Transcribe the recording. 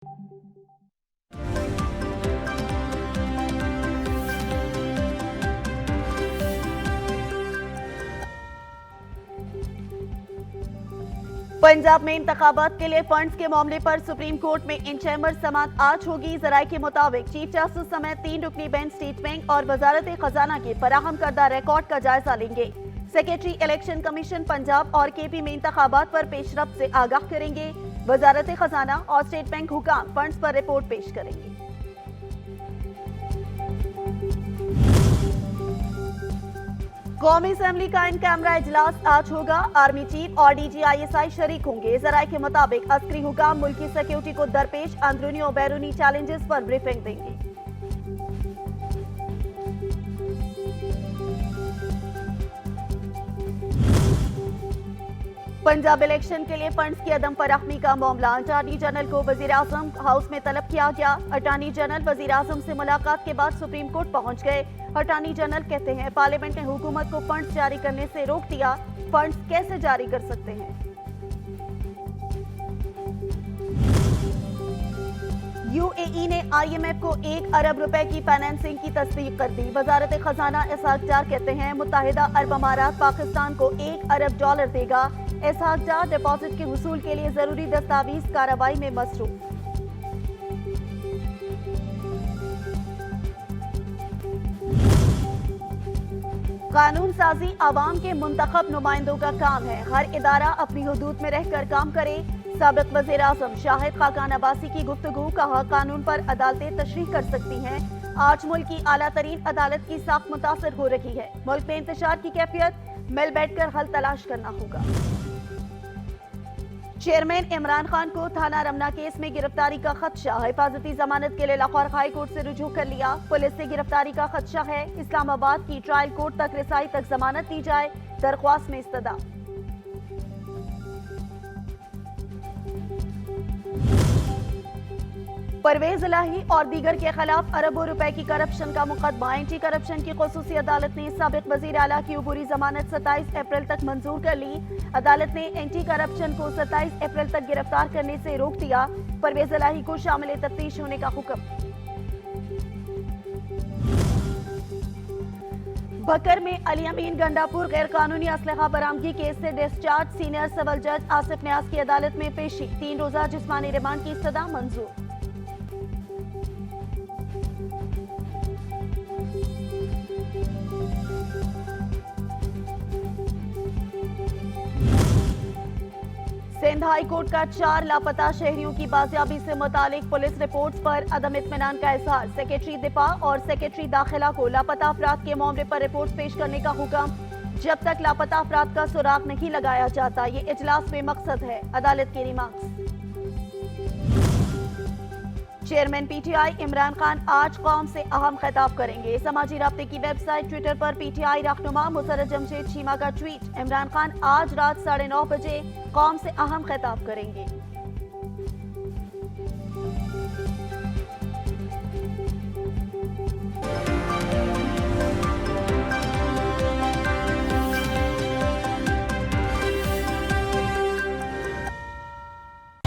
पंजाब में इंतखाबात के लिए फंड्स के मामले पर सुप्रीम कोर्ट में इन चैम्बर समात आज होगी। जराये के मुताबिक चीफ जस्टिस समेत 3 रुकनी बेंच स्टेट बैंक और वजारत खजाना के फराहम करदा रिकॉर्ड का जायजा लेंगे। सेक्रेटरी इलेक्शन कमीशन पंजाब और केपी में इंतखाबात पर पेशरफ्त से आगाह करेंगे। वजारत खजाना और स्टेट बैंक हुकाम फंड्स पर रिपोर्ट पेश करेंगे। कौमी असेंबली का इन कैमरा इजलास आज होगा। आर्मी चीफ और DGISI शरीक होंगे। जराये के मुताबिक अस्करी हुकाम मुल्की सिक्योरिटी को दरपेश अंदरूनी और बैरूनी चैलेंजेस पर ब्रीफिंग देंगे। पंजाब इलेक्शन के लिए फंड्स की अदम फराहमी का मामला अटॉर्नी जनरल को वजीर आजम हाउस में तलब किया गया। अटॉर्नी जनरल वजीर आजम से मुलाकात के बाद सुप्रीम कोर्ट पहुंच गए। अटॉर्नी जनरल कहते हैं पार्लियामेंट ने हुकूमत को फंड्स जारी करने से रोक दिया। फंड्स कैसे जारी कर सकते हैं? UAE ने IMF को 1 अरब रुपए की फाइनेंसिंग की तस्दीक कर दी। वजारत खजाना इसहाक डार कहते हैं मुत्तहिदा अरब अमारात पाकिस्तान को $1 अरब देगा। इसहाक डार डिपॉजिट के वसूल के लिए जरूरी दस्तावेज कार्रवाई में मसरूफ। कानून साजी आवाम के मुंतखब नुमाइंदों का काम है। हर इदारा अपनी हुदूद में रहकर काम करे। साबिक वज़ीर आज़म शाहिद खाकान अब्बासी की गुफ्तगू, कहा कानून पर अदालतें तशरीह कर सकती हैं। आज मुल्क की आला तरीन अदालत की साख मुतासर हो रही है। मुल्क में इंतशार की कैफियत, मिल बैठकर हल तलाश करना होगा। चेयरमैन इमरान खान को थाना रमना केस में गिरफ्तारी का खदशा। हिफाजती जमानत के लिए लाहौर हाई कोर्ट से रुजू कर लिया। पुलिस से गिरफ्तारी का खदशा है। इस्लामाबाद की ट्रायल कोर्ट तक रिसाई तक जमानत दी जाए, दरख्वास्त में इस्तदा। परवेज इलाही और दीगर के खिलाफ अरबों रुपए की करप्शन का मुकदमा। एंटी करप्शन की खुसूसी अदालत ने साबिक वजीर आला की अबूरी जमानत 27 अप्रैल तक मंजूर कर ली। अदालत ने एंटी करप्शन को 27 अप्रैल तक गिरफ्तार करने से रोक दिया। परवेज इलाही को शामिल तफ्तीश होने का हुक्म। भक्कर में अली अमीन गंडापुर गैर कानूनी असलहा बरामदगी केस से डिस्चार्ज सीनियर सिविल जज आसिफ न्याज की अदालत में पेशी। 3 रोजा जिस्मानी रिमांड की इस्तदा मंजूर। सिंध हाई कोर्ट का 4 लापता शहरियों की बाजियाबी से मुतालिक पुलिस रिपोर्ट्स पर अदम इत्मीनान का इजहार। सेक्रेटरी दिफा और सेक्रेटरी दाखिला को लापता अफराद के मामले पर रिपोर्ट पेश करने का हुक्म। जब तक लापता अफराद का सुराग नहीं लगाया जाता, ये इजलास में मकसद है, अदालत की remarks. Chairman PTI Imran Khan आज कौम से अहम खिताब करेंगे। समाजी राब्ते की वेबसाइट ट्विटर पर PTI रहनुमा मुसर्रत जमशेद चीमा का ट्वीट। इमरान खान आज रात 9:30 बजे कौम से अहम खिताब करेंगे।